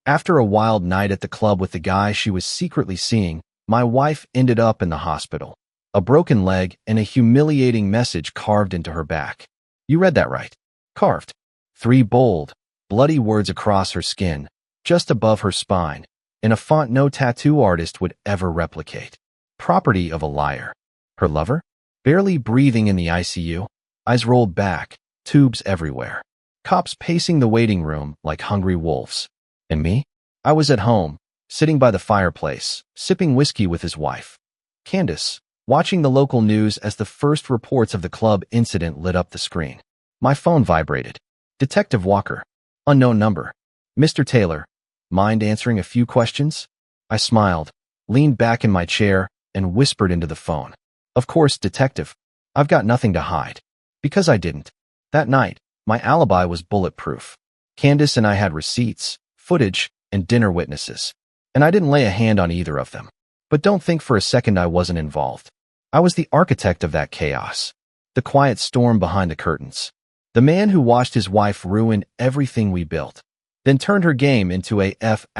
After a wild night at the club with the guy she was secretly seeing, my wife ended up in the hospital. A broken leg and a humiliating message carved into her back. You read that right. Carved. 3 bold, bloody words across her skin, just above her spine, in a font no tattoo artist would ever replicate. Property of a liar. Her lover? Barely breathing in the ICU, eyes rolled back, tubes everywhere. Cops pacing the waiting room like hungry wolves. And me? I was at home, sitting by the fireplace, sipping whiskey with his wife, Candace, watching the local news as the first reports of the club incident lit up the screen. My phone vibrated. Detective Walker. Unknown number. Mr. Taylor. Mind answering a few questions? I smiled, leaned back in my chair, and whispered into the phone. Of course, detective. I've got nothing to hide. Because I didn't. That night, my alibi was bulletproof. Candace and I had receipts, footage, and dinner witnesses. And I didn't lay a hand on either of them. But don't think for a second I wasn't involved. I was the architect of that chaos. The quiet storm behind the curtains. The man who watched his wife ruin everything we built, then turned her game into a *****ing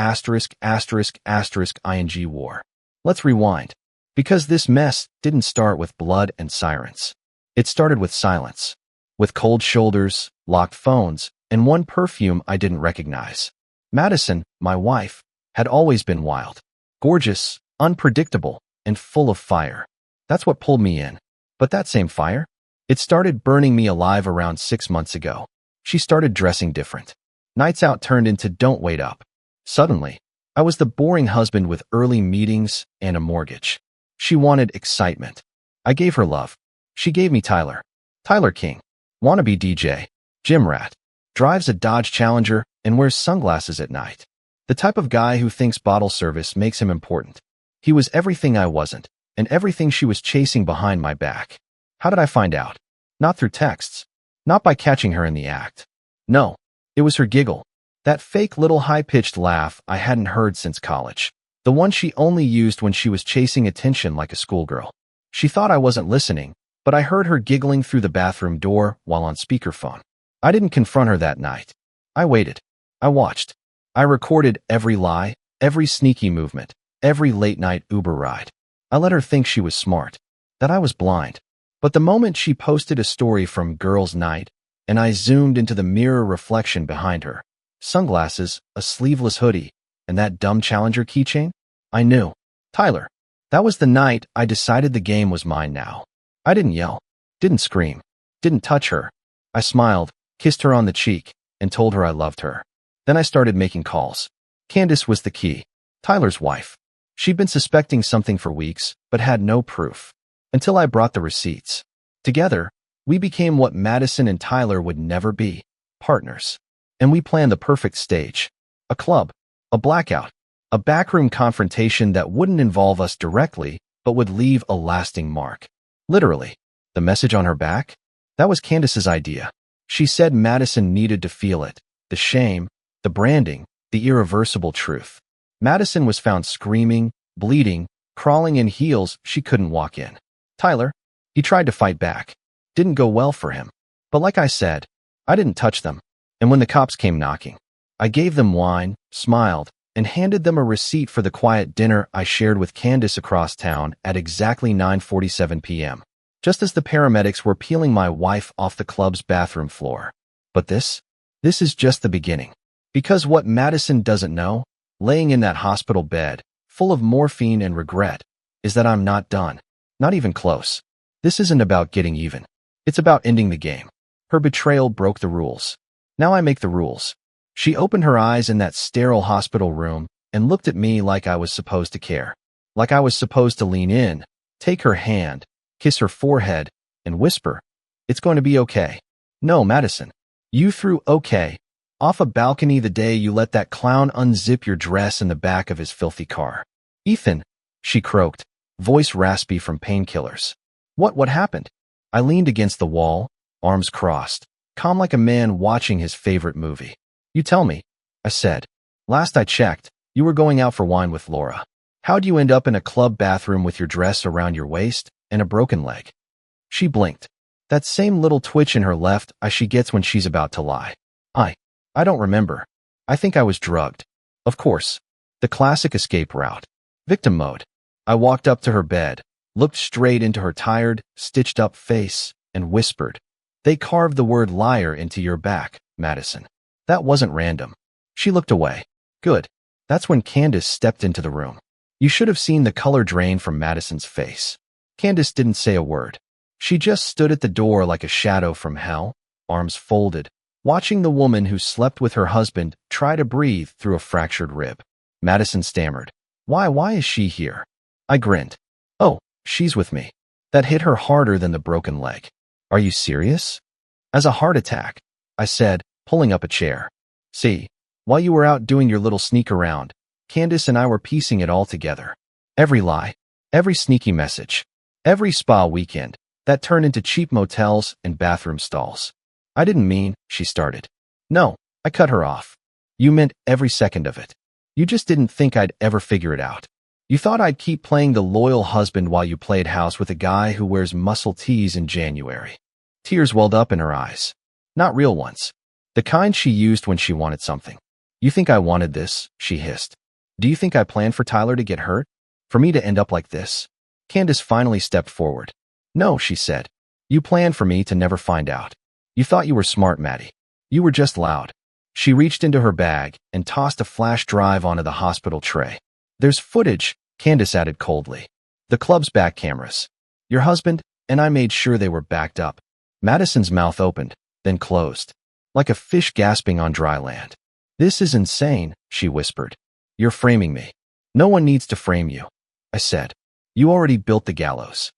war. Let's rewind. Because this mess didn't start with blood and sirens. It started with silence. With cold shoulders, locked phones, and one perfume I didn't recognize. Madison, my wife, had always been wild. Gorgeous, unpredictable, and full of fire. That's what pulled me in. But that same fire? It started burning me alive around 6 months ago. She started dressing different. Nights out turned into don't wait up. Suddenly, I was the boring husband with early meetings and a mortgage. She wanted excitement. I gave her love. She gave me Tyler. Tyler King. Wannabe DJ. Gym rat. Drives a Dodge Challenger and wears sunglasses at night. The type of guy who thinks bottle service makes him important. He was everything I wasn't, and everything she was chasing behind my back. How did I find out? Not through texts. Not by catching her in the act. No, it was her giggle. That fake little high-pitched laugh I hadn't heard since college. The one she only used when she was chasing attention like a schoolgirl. She thought I wasn't listening, but I heard her giggling through the bathroom door while on speakerphone. I didn't confront her that night. I waited. I watched. I recorded every lie, every sneaky movement, every late-night Uber ride. I let her think she was smart, that I was blind. But the moment she posted a story from Girls' Night, and I zoomed into the mirror reflection behind her, sunglasses, a sleeveless hoodie, and that dumb Challenger keychain, I knew. Tyler. That was the night I decided the game was mine now. I didn't yell, didn't scream, didn't touch her. I smiled, kissed her on the cheek, and told her I loved her. Then I started making calls. Candace was the key. Tyler's wife. She'd been suspecting something for weeks, but had no proof. Until I brought the receipts. Together, we became what Madison and Tyler would never be. Partners. And we planned the perfect stage. A club. A blackout. A backroom confrontation that wouldn't involve us directly, but would leave a lasting mark. Literally. The message on her back? That was Candace's idea. She said Madison needed to feel it. The shame, the branding, the irreversible truth. Madison was found screaming, bleeding, crawling in heels she couldn't walk in. Tyler, he tried to fight back. Didn't go well for him. But like I said, I didn't touch them. And when the cops came knocking, I gave them wine, smiled, and handed them a receipt for the quiet dinner I shared with Candace across town at exactly 9:47 p.m. Just as the paramedics were peeling my wife off the club's bathroom floor. But this is just the beginning. Because what Madison doesn't know, laying in that hospital bed, full of morphine and regret, is that I'm not done. Not even close. This isn't about getting even. It's about ending the game. Her betrayal broke the rules. Now I make the rules. She opened her eyes in that sterile hospital room and looked at me like I was supposed to care. Like I was supposed to lean in, take her hand, kiss her forehead, and whisper, "It's going to be okay." No, Madison. You threw okay off a balcony the day you let that clown unzip your dress in the back of his filthy car. Ethan, she croaked, voice raspy from painkillers. What happened? I leaned against the wall, arms crossed, calm like a man watching his favorite movie. You tell me, I said. Last I checked, you were going out for wine with Laura. How'd you end up in a club bathroom with your dress around your waist and a broken leg? She blinked. That same little twitch in her left eye she gets when she's about to lie. I don't remember. I think I was drugged. Of course. The classic escape route. Victim mode. I walked up to her bed, looked straight into her tired, stitched-up face, and whispered, "They carved the word liar into your back, Madison." That wasn't random. She looked away. Good. That's when Candace stepped into the room. You should have seen the color drain from Madison's face. Candace didn't say a word. She just stood at the door like a shadow from hell, arms folded, watching the woman who slept with her husband try to breathe through a fractured rib. Madison stammered, Why is she here?" I grinned. "Oh, she's with me." That hit her harder than the broken leg. "Are you serious?" "As a heart attack," I said, pulling up a chair. "See, while you were out doing your little sneak around, Candace and I were piecing it all together. Every lie, every sneaky message, every spa weekend, that turned into cheap motels and bathroom stalls." "I didn't mean," she started. "No," I cut her off. "You meant every second of it. You just didn't think I'd ever figure it out. You thought I'd keep playing the loyal husband while you played house with a guy who wears muscle tees in January." Tears welled up in her eyes. Not real ones. The kind she used when she wanted something. "You think I wanted this?" she hissed. "Do you think I planned for Tyler to get hurt? For me to end up like this?" Candace finally stepped forward. "No," she said. "You planned for me to never find out. You thought you were smart, Maddie. You were just loud." She reached into her bag and tossed a flash drive onto the hospital tray. "There's footage," Candace added coldly. "The club's back cameras. Your husband and I made sure they were backed up." Madison's mouth opened, then closed, like a fish gasping on dry land. "This is insane," she whispered. "You're framing me." "No one needs to frame you," I said. "You already built the gallows."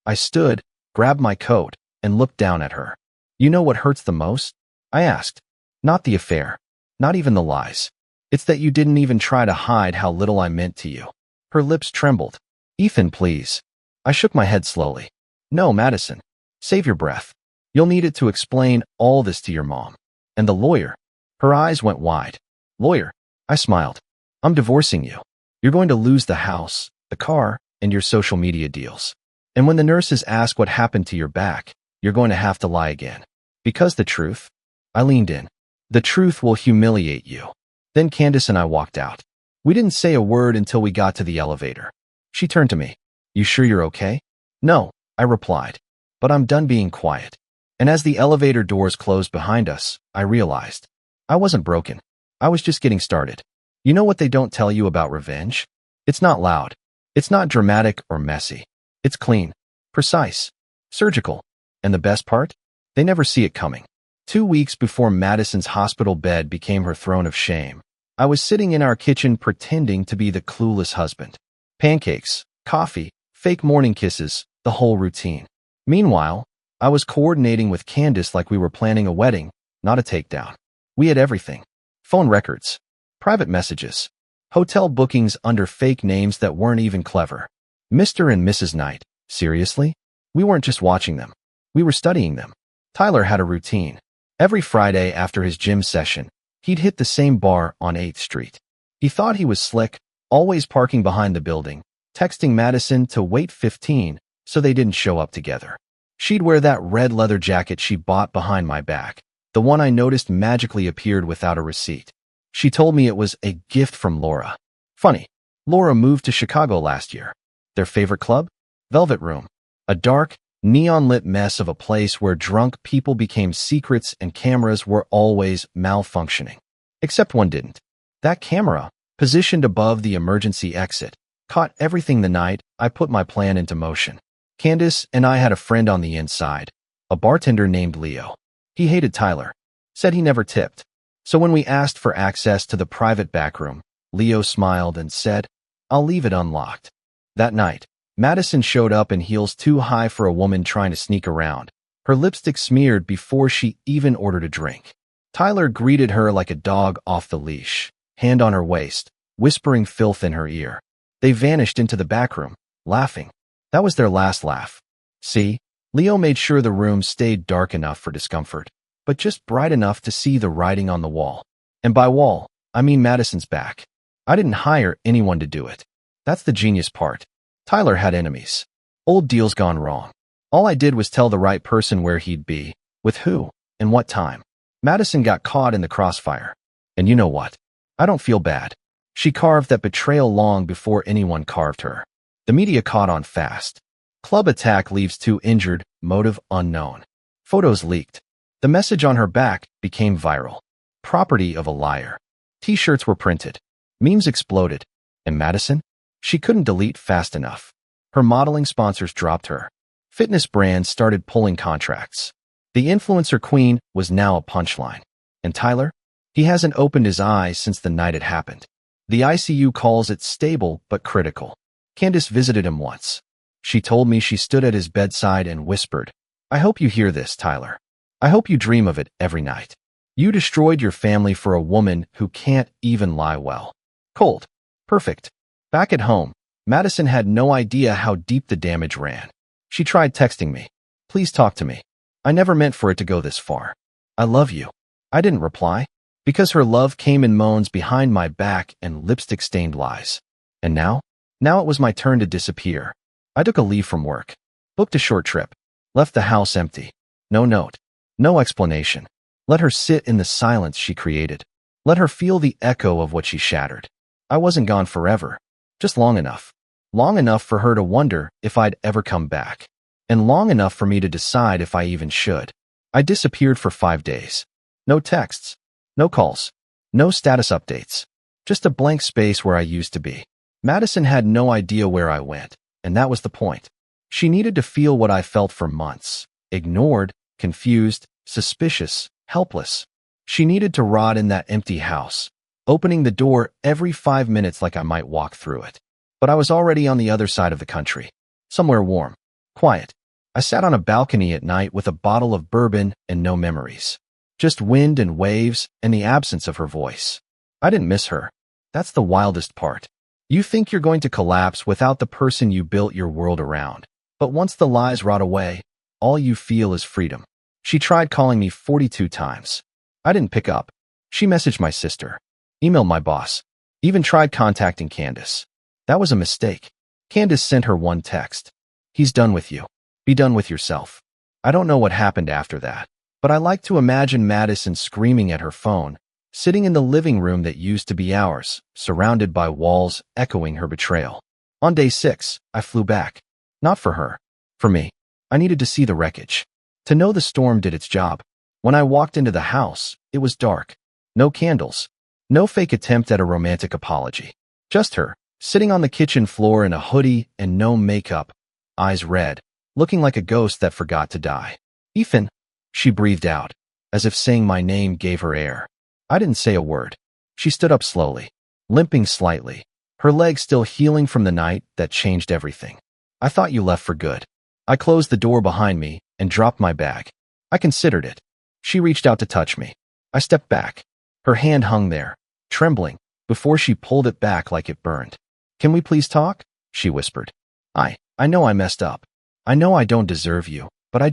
I stood, grabbed my coat, and looked down at her. "You know what hurts the most?" I asked. "Not the affair. Not even the lies. It's that you didn't even try to hide how little I meant to you." Her lips trembled. "Ethan, please." I shook my head slowly. "No, Madison. Save your breath. You'll need it to explain all this to your mom. And the lawyer." Her eyes went wide. "Lawyer?" I smiled. "I'm divorcing you. You're going to lose the house, the car, and your social media deals. And when the nurses ask what happened to your back, you're going to have to lie again. Because the truth," I leaned in, "the truth will humiliate you." Then Candace and I walked out. We didn't say a word until we got to the elevator. She turned to me. "You sure you're okay?" "No," I replied, "but I'm done being quiet." And as the elevator doors closed behind us, I realized I wasn't broken. I was just getting started. You know what they don't tell you about revenge? It's not loud. It's not dramatic or messy. It's clean, precise, surgical. And the best part? They never see it coming. 2 weeks before Madison's hospital bed became her throne of shame, I was sitting in our kitchen pretending to be the clueless husband. Pancakes, coffee, fake morning kisses, the whole routine. Meanwhile, I was coordinating with Candace like we were planning a wedding, not a takedown. We had everything. Phone records, private messages, hotel bookings under fake names that weren't even clever. Mr. and Mrs. Knight, seriously? We weren't just watching them. We were studying them. Tyler had a routine. Every Friday after his gym session, he'd hit the same bar on 8th Street. He thought he was slick, always parking behind the building, texting Madison to wait 15 so they didn't show up together. She'd wear that red leather jacket she bought behind my back, the one I noticed magically appeared without a receipt. She told me it was a gift from Laura. Funny, Laura moved to Chicago last year. Their favorite club? Velvet Room. A dark, neon-lit mess of a place where drunk people became secrets and cameras were always malfunctioning. Except one didn't. That camera, positioned above the emergency exit, caught everything the night I put my plan into motion. Candace and I had a friend on the inside, a bartender named Leo. He hated Tyler, said he never tipped. So when we asked for access to the private backroom, Leo smiled and said, "I'll leave it unlocked." That night, Madison showed up in heels too high for a woman trying to sneak around, her lipstick smeared before she even ordered a drink. Tyler greeted her like a dog off the leash, hand on her waist, whispering filth in her ear. They vanished into the backroom, laughing. That was their last laugh. See, Leo made sure the room stayed dark enough for discomfort, but just bright enough to see the writing on the wall. And by wall, I mean Madison's back. I didn't hire anyone to do it. That's the genius part. Tyler had enemies. Old deals gone wrong. All I did was tell the right person where he'd be, with who, and what time. Madison got caught in the crossfire. And you know what? I don't feel bad. She carved that betrayal long before anyone carved her. The media caught on fast. Club attack leaves 2 injured, motive unknown. Photos leaked. The message on her back became viral. Property of a liar. T-shirts were printed. Memes exploded. And Madison? She couldn't delete fast enough. Her modeling sponsors dropped her. Fitness brands started pulling contracts. The influencer queen was now a punchline. And Tyler? He hasn't opened his eyes since the night it happened. The ICU calls it stable but critical. Candace visited him once. She told me she stood at his bedside and whispered, "I hope you hear this, Tyler. I hope you dream of it every night. You destroyed your family for a woman who can't even lie well." Cold. Perfect. Back at home, Madison had no idea how deep the damage ran. She tried texting me. "Please talk to me. I never meant for it to go this far. I love you." I didn't reply, because her love came in moans behind my back and lipstick-stained lies. And now? Now it was my turn to disappear. I took a leave from work, booked a short trip, left the house empty. No note, no explanation. Let her sit in the silence she created. Let her feel the echo of what she shattered. I wasn't gone forever, just long enough. Long enough for her to wonder if I'd ever come back. And long enough for me to decide if I even should. I disappeared for 5 days. No texts, no calls, no status updates. Just a blank space where I used to be. Madison had no idea where I went, and that was the point. She needed to feel what I felt for months. Ignored, confused, suspicious, helpless. She needed to rot in that empty house, opening the door every 5 minutes like I might walk through it. But I was already on the other side of the country, somewhere warm, quiet. I sat on a balcony at night with a bottle of bourbon and no memories. Just wind and waves and the absence of her voice. I didn't miss her. That's the wildest part. You think you're going to collapse without the person you built your world around. But once the lies rot away, all you feel is freedom. She tried calling me 42 times. I didn't pick up. She messaged my sister, emailed my boss, even tried contacting Candace. That was a mistake. Candace sent her one text. "He's done with you. Be done with yourself." I don't know what happened after that, but I like to imagine Madison screaming at her phone, sitting in the living room that used to be ours, surrounded by walls echoing her betrayal. On day 6, I flew back. Not for her. For me. I needed to see the wreckage. To know the storm did its job. When I walked into the house, it was dark. No candles. No fake attempt at a romantic apology. Just her, sitting on the kitchen floor in a hoodie and no makeup, eyes red, looking like a ghost that forgot to die. "Ethan," she breathed out, as if saying my name gave her air. I didn't say a word. She stood up slowly, limping slightly, her legs still healing from the night that changed everything. "I thought you left for good." I closed the door behind me and dropped my bag. I considered it. She reached out to touch me. I stepped back. Her hand hung there, trembling, before she pulled it back like it burned. "Can we please talk?" she whispered. I know I messed up. I know I don't deserve you, but I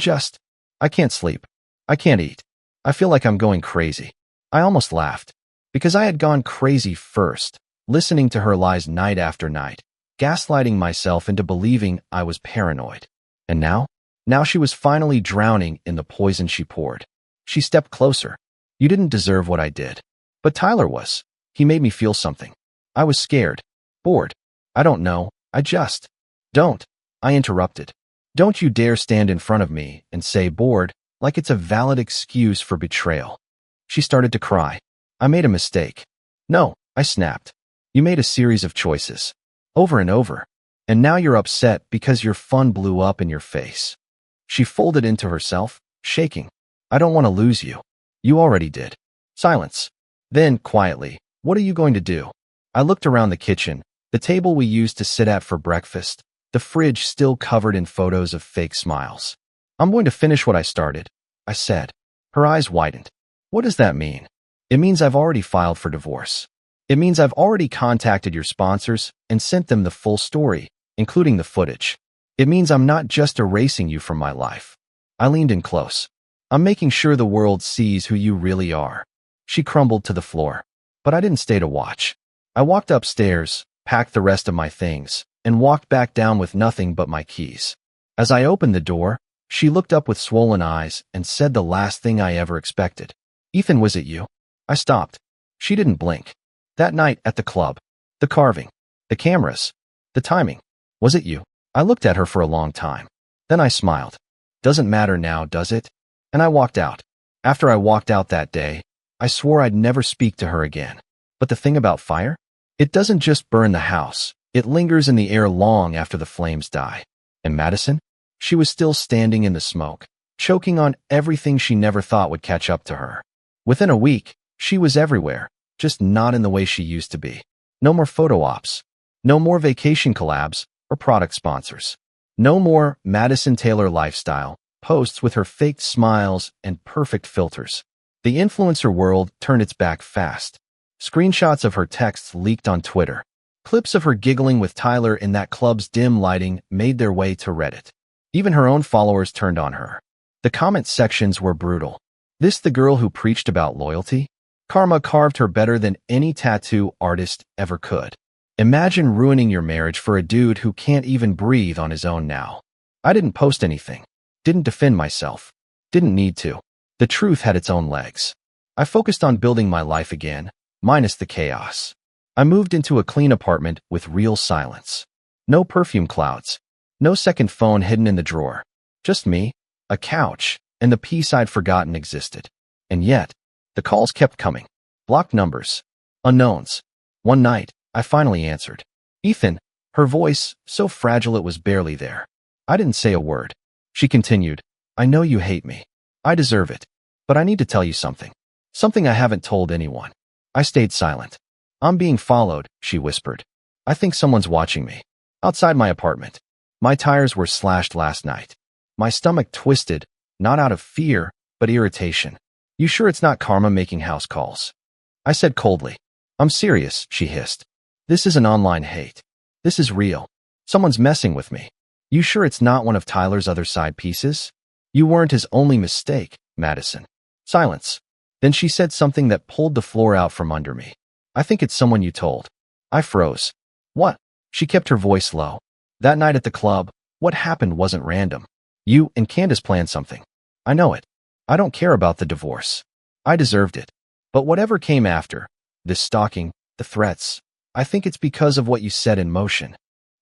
can't sleep. I can't eat. I feel like I'm going crazy." I almost laughed, because I had gone crazy first, listening to her lies night after night, gaslighting myself into believing I was paranoid. And now she was finally drowning in the poison she poured. She stepped closer. "You didn't deserve what I did. But Tyler was. He made me feel something. I was scared, bored. I don't know. Don't," I interrupted. "Don't you dare stand in front of me and say bored like it's a valid excuse for betrayal." She started to cry. "I made a mistake." "No," I snapped. "You made a series of choices. Over and over. And now you're upset because your fun blew up in your face." She folded into herself, shaking. "I don't want to lose you. You already did." Silence. Then, quietly, "What are you going to do?" I looked around the kitchen, the table we used to sit at for breakfast, the fridge still covered in photos of fake smiles. "I'm going to finish what I started," I said. Her eyes widened. "What does that mean?" "It means I've already filed for divorce. It means I've already contacted your sponsors and sent them the full story, including the footage. It means I'm not just erasing you from my life." I leaned in close. "I'm making sure the world sees who you really are." She crumbled to the floor, but I didn't stay to watch. I walked upstairs, packed the rest of my things, and walked back down with nothing but my keys. As I opened the door, she looked up with swollen eyes and said the last thing I ever expected. "Ethan, was it you?" I stopped. She didn't blink. That night at the club, The carving. The cameras. The timing. Was it you? I looked at her for a long time. Then I smiled. Doesn't matter now, does it? And I walked out. After I walked out that day, I swore I'd never speak to her again. But the thing about fire? It doesn't just burn the house. It lingers in the air long after the flames die. And Madison? She was still standing in the smoke, choking on everything she never thought would catch up to her. Within a week, she was everywhere, just not in the way she used to be. No more photo ops. No more vacation collabs or product sponsors. No more Madison Taylor lifestyle posts with her faked smiles and perfect filters. The influencer world turned its back fast. Screenshots of her texts leaked on Twitter. Clips of her giggling with Tyler in that club's dim lighting made their way to Reddit. Even her own followers turned on her. The comment sections were brutal. This the girl who preached about loyalty? Karma carved her better than any tattoo artist ever could. Imagine ruining your marriage for a dude who can't even breathe on his own now. I didn't post anything. Didn't defend myself. Didn't need to. The truth had its own legs. I focused on building my life again, minus the chaos. I moved into a clean apartment with real silence. No perfume clouds. No second phone hidden in the drawer. Just me, a couch, and the peace I'd forgotten existed. And yet, the calls kept coming. Blocked numbers. Unknowns. One night, I finally answered. Ethan, her voice, so fragile it was barely there. I didn't say a word. She continued, I know you hate me. I deserve it. But I need to tell you something. Something I haven't told anyone. I stayed silent. I'm being followed, she whispered. I think someone's watching me. Outside my apartment. My tires were slashed last night. My stomach twisted, not out of fear, but irritation. You sure it's not karma making house calls? I said coldly. I'm serious, she hissed. This isn't online hate. This is real. Someone's messing with me. You sure it's not one of Tyler's other side pieces? You weren't his only mistake, Madison. Silence. Then she said something that pulled the floor out from under me. I think it's someone you told. I froze. What? She kept her voice low. That night at the club, what happened wasn't random. You and Candace planned something. I know it. I don't care about the divorce. I deserved it. But whatever came after, this stalking, the threats, I think it's because of what you set in motion.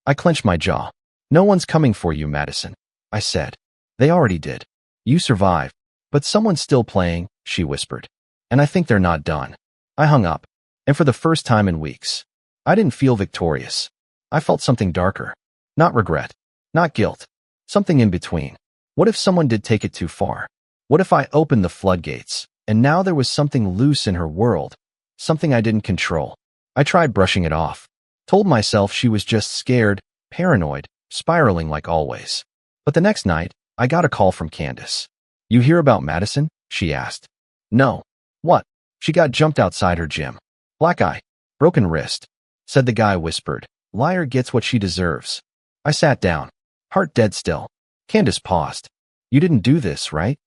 I clenched my jaw. No one's coming for you, Madison, I said. They already did. You survived. But someone's still playing, she whispered. And I think they're not done. I hung up. And for the first time in weeks, I didn't feel victorious. I felt something darker. Not regret. Not guilt. Something in between. What if someone did take it too far? What if I opened the floodgates, and now there was something loose in her world? Something I didn't control. I tried brushing it off. Told myself she was just scared, paranoid, spiraling like always. But the next night, I got a call from Candace. You hear about Madison? She asked. No. What? She got jumped outside her gym. Black eye. Broken wrist. Said the guy whispered. Liar gets what she deserves. I sat down. Heart dead still. Candace paused. You didn't do this, right?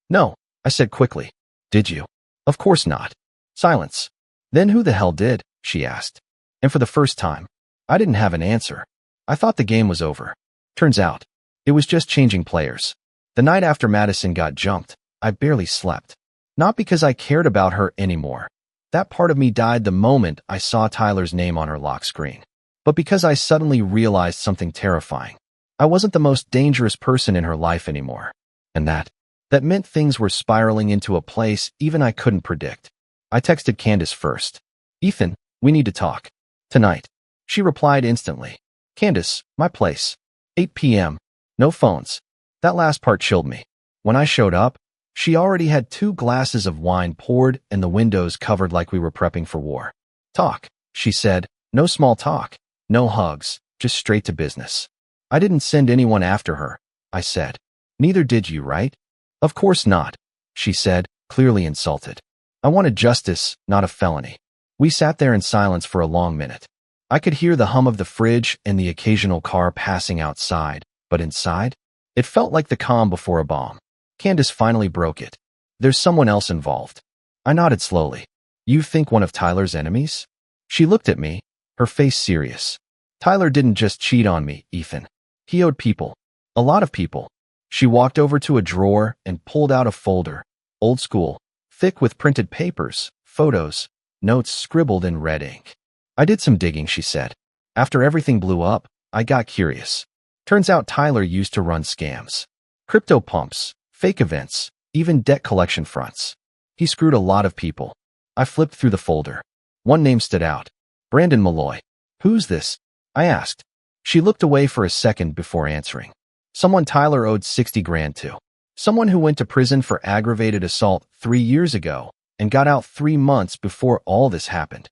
No, I said quickly. Did you? Of course not. Silence. Then who the hell did? She asked. And for the first time, I didn't have an answer. I thought the game was over. Turns out, it was just changing players. The night after Madison got jumped, I barely slept. Not because I cared about her anymore. That part of me died the moment I saw Tyler's name on her lock screen. But because I suddenly realized something terrifying. I wasn't the most dangerous person in her life anymore. And that meant things were spiraling into a place even I couldn't predict. I texted Candace first. Ethan, we need to talk. Tonight. She replied instantly. Candace, my place. 8 p.m. No phones. That last part chilled me. When I showed up, she already had 2 glasses of wine poured and the windows covered like we were prepping for war. Talk, she said. No small talk. No hugs. Just straight to business. I didn't send anyone after her, I said. Neither did you, right? Of course not, she said, clearly insulted. I wanted justice, not a felony. We sat there in silence for a long minute. I could hear the hum of the fridge and the occasional car passing outside, but inside, it felt like the calm before a bomb. Candace finally broke it. There's someone else involved. I nodded slowly. You think one of Tyler's enemies? She looked at me, her face serious. Tyler didn't just cheat on me, Ethan. He owed people. A lot of people. She walked over to a drawer and pulled out a folder. Old school. Thick with printed papers, photos, notes scribbled in red ink. I did some digging, she said. After everything blew up, I got curious. Turns out Tyler used to run scams. Crypto pumps, fake events, even debt collection fronts. He screwed a lot of people. I flipped through the folder. One name stood out. Brandon Malloy. Who's this? I asked. She looked away for a second before answering. Someone Tyler owed 60 grand to. Someone who went to prison for aggravated assault 3 years ago and got out 3 months before all this happened.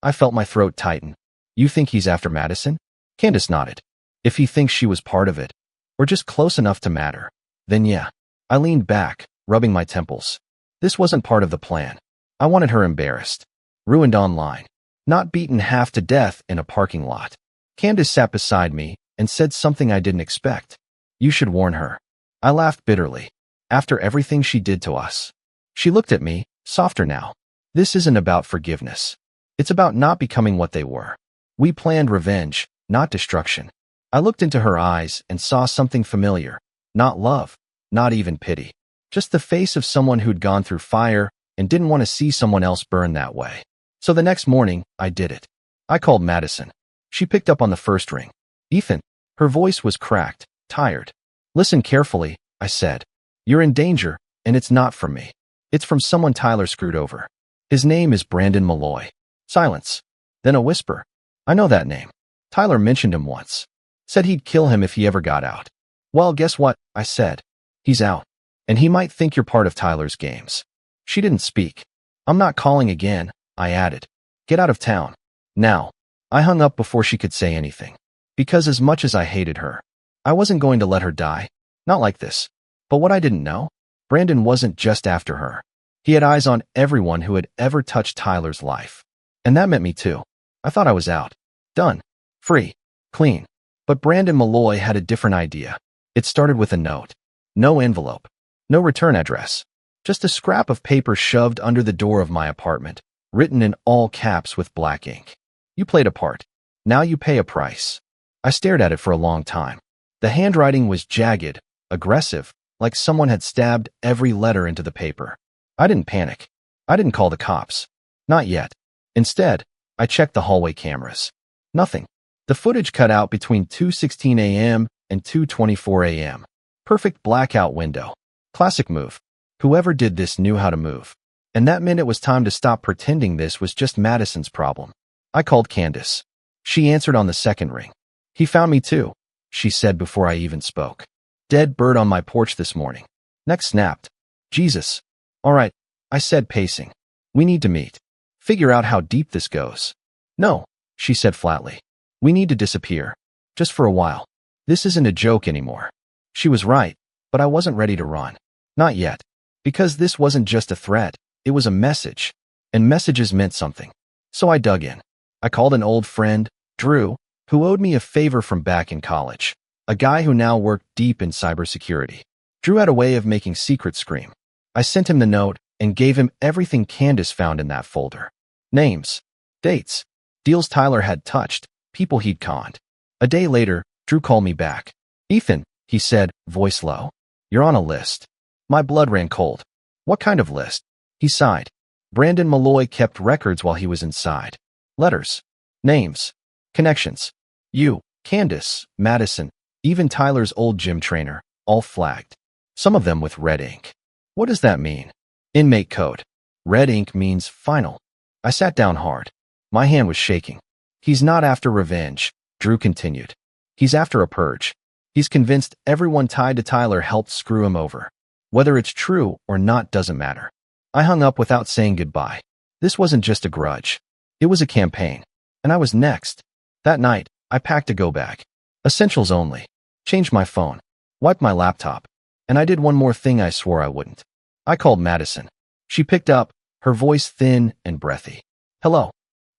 I felt my throat tighten. You think he's after Madison? Candace nodded. If he thinks she was part of it, or just close enough to matter, then yeah. I leaned back, rubbing my temples. This wasn't part of the plan. I wanted her embarrassed, ruined online, not beaten half to death in a parking lot. Candace sat beside me and said something I didn't expect. You should warn her. I laughed bitterly. After everything she did to us. She looked at me, softer now. This isn't about forgiveness. It's about not becoming what they were. We planned revenge, not destruction. I looked into her eyes and saw something familiar. Not love, not even pity. Just the face of someone who'd gone through fire and didn't want to see someone else burn that way. So the next morning, I did it. I called Madison. She picked up on the first ring. Ethan. Her voice was cracked, tired. Listen carefully, I said. You're in danger, and it's not from me. It's from someone Tyler screwed over. His name is Brandon Malloy. Silence. Then a whisper. I know that name. Tyler mentioned him once. Said he'd kill him if he ever got out. Well, guess what? I said. He's out. And he might think you're part of Tyler's games. She didn't speak. I'm not calling again, I added. Get out of town. Now. I hung up before she could say anything. Because as much as I hated her, I wasn't going to let her die. Not like this. But what I didn't know? Brandon wasn't just after her. He had eyes on everyone who had ever touched Tyler's life. And that meant me too. I thought I was out. Done. Free. Clean. But Brandon Malloy had a different idea. It started with a note. No envelope. No return address. Just a scrap of paper shoved under the door of my apartment, written in all caps with black ink. You played a part. Now you pay a price. I stared at it for a long time. The handwriting was jagged, aggressive, like someone had stabbed every letter into the paper. I didn't panic. I didn't call the cops. Not yet. Instead, I checked the hallway cameras. Nothing. The footage cut out between 2:16 a.m. and 2:24 a.m. Perfect blackout window. Classic move. Whoever did this knew how to move. And that meant it was time to stop pretending this was just Madison's problem. I called Candace. She answered on the second ring. He found me too, she said before I even spoke. Dead bird on my porch this morning. Neck snapped. Jesus. All right, I said, pacing. We need to meet. Figure out how deep this goes. No, she said flatly. We need to disappear. Just for a while. This isn't a joke anymore. She was right, but I wasn't ready to run. Not yet. Because this wasn't just a threat, it was a message. And messages meant something. So I dug in. I called an old friend, Drew, who owed me a favor from back in college. A guy who now worked deep in cybersecurity. Drew had a way of making secrets scream. I sent him the note and gave him everything Candace found in that folder. Names, dates, deals Tyler had touched, people he'd conned. A day later, Drew called me back. Ethan, he said, voice low. You're on a list. My blood ran cold. What kind of list? He sighed. Brandon Malloy kept records while he was inside. Letters, names, connections. You, Candace, Madison, even Tyler's old gym trainer, all flagged. Some of them with red ink. What does that mean? Inmate code. Red ink means final. I sat down hard. My hand was shaking. He's not after revenge, Drew continued. He's after a purge. He's convinced everyone tied to Tyler helped screw him over. Whether it's true or not doesn't matter. I hung up without saying goodbye. This wasn't just a grudge. It was a campaign. And I was next. That night, I packed a go-bag. Essentials only. Changed my phone. Wiped my laptop. And I did one more thing I swore I wouldn't. I called Madison. She picked up, her voice thin and breathy. Hello.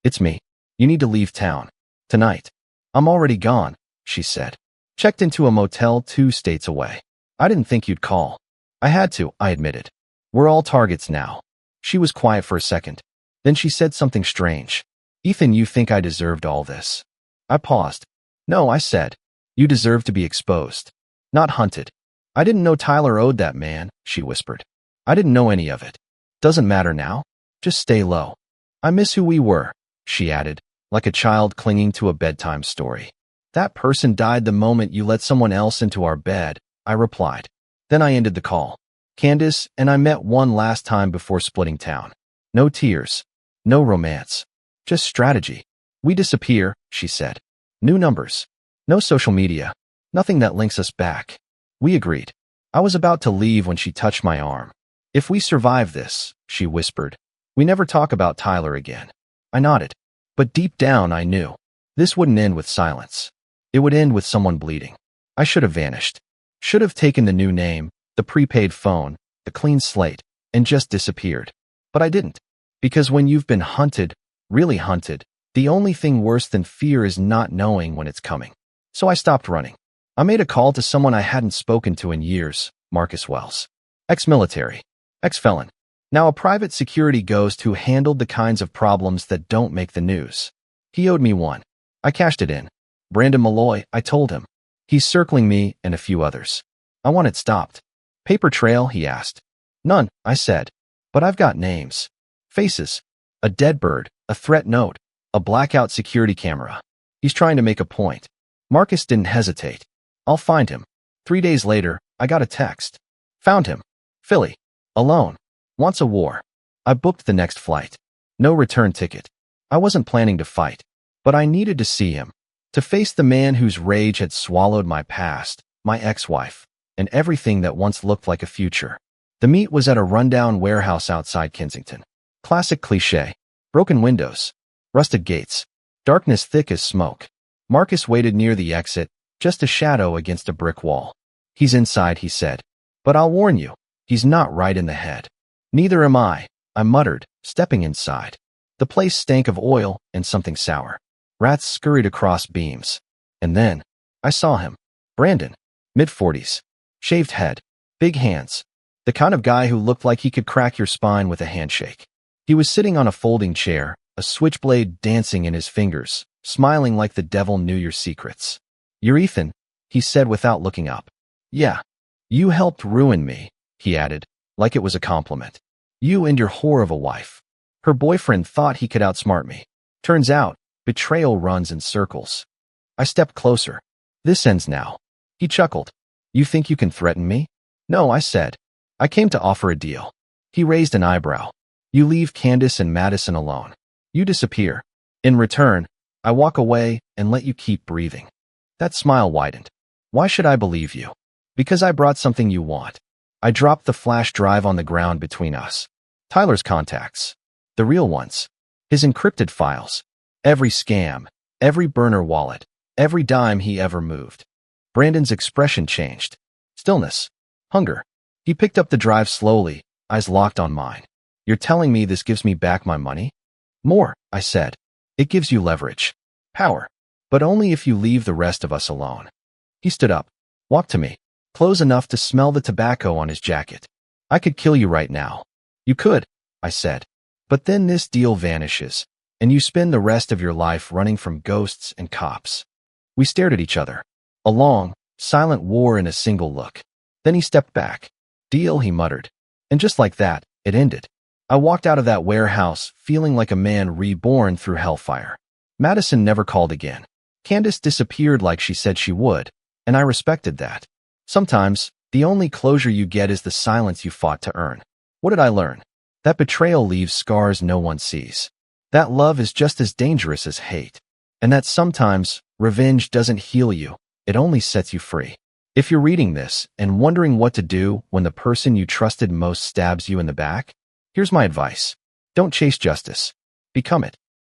It's me. You need to leave town. Tonight. I'm already gone, she said. Checked into a motel 2 states away. I didn't think you'd call. I had to, I admitted. We're all targets now. She was quiet for a second. Then she said something strange. Ethan, you think I deserved all this? I paused. No, I said. You deserve to be exposed. Not hunted. I didn't know Tyler owed that man, she whispered. I didn't know any of it. Doesn't matter now. Just stay low. I miss who we were, she added, like a child clinging to a bedtime story. That person died the moment you let someone else into our bed, I replied. Then I ended the call. Candace and I met one last time before splitting town. No tears. No romance. Just strategy. We disappear, she said. New numbers. No social media. Nothing that links us back. We agreed. I was about to leave when she touched my arm. If we survive this, she whispered, we never talk about Tyler again. I nodded. But deep down I knew. This wouldn't end with silence. It would end with someone bleeding. I should have vanished. Should have taken the new name, the prepaid phone, the clean slate, and just disappeared. But I didn't. Because when you've been hunted, really hunted, the only thing worse than fear is not knowing when it's coming. So I stopped running. I made a call to someone I hadn't spoken to in years, Marcus Wells. Ex-military. Ex-felon. Now a private security ghost who handled the kinds of problems that don't make the news. He owed me one. I cashed it in. Brandon Malloy, I told him. He's circling me and a few others. I want it stopped. Paper trail, he asked. None, I said. But I've got names. Faces. A dead bird, a threat note, a blackout security camera. He's trying to make a point. Marcus didn't hesitate. I'll find him. 3 days later, I got a text. Found him. Philly. Alone. Wants a war. I booked the next flight. No return ticket. I wasn't planning to fight. But I needed to see him. To face the man whose rage had swallowed my past, my ex-wife, and everything that once looked like a future. The meet was at a rundown warehouse outside Kensington. Classic cliché. Broken windows. Rusted gates. Darkness thick as smoke. Marcus waited near the exit, just a shadow against a brick wall. He's inside, he said. But I'll warn you, he's not right in the head. Neither am I muttered, stepping inside. The place stank of oil and something sour. Rats scurried across beams. And then, I saw him. Brandon. Mid-40s. Shaved head. Big hands. The kind of guy who looked like he could crack your spine with a handshake. He was sitting on a folding chair, a switchblade dancing in his fingers, smiling like the devil knew your secrets. You're Ethan, he said without looking up. Yeah. You helped ruin me, he added, like it was a compliment. You and your whore of a wife. Her boyfriend thought he could outsmart me. Turns out, betrayal runs in circles. I stepped closer. This ends now. He chuckled. You think you can threaten me? No, I said. I came to offer a deal. He raised an eyebrow. You leave Candace and Madison alone. You disappear. In return, I walk away and let you keep breathing. That smile widened. Why should I believe you? Because I brought something you want. I dropped the flash drive on the ground between us. Tyler's contacts. The real ones. His encrypted files. Every scam. Every burner wallet. Every dime he ever moved. Brandon's expression changed. Stillness. Hunger. He picked up the drive slowly, eyes locked on mine. You're telling me this gives me back my money? More, I said. It gives you leverage. Power. But only if you leave the rest of us alone. He stood up. Walked to me. Close enough to smell the tobacco on his jacket. I could kill you right now. You could, I said. But then this deal vanishes, and you spend the rest of your life running from ghosts and cops. We stared at each other. A long, silent war in a single look. Then he stepped back. Deal, he muttered. And just like that, it ended. I walked out of that warehouse feeling like a man reborn through hellfire. Madison never called again. Candace disappeared like she said she would, and I respected that. Sometimes, the only closure you get is the silence you fought to earn. What did I learn? That betrayal leaves scars no one sees. That love is just as dangerous as hate. And that sometimes, revenge doesn't heal you, it only sets you free. If you're reading this and wondering what to do when the person you trusted most stabs you in the back, here's my advice. Don't chase justice. Become it.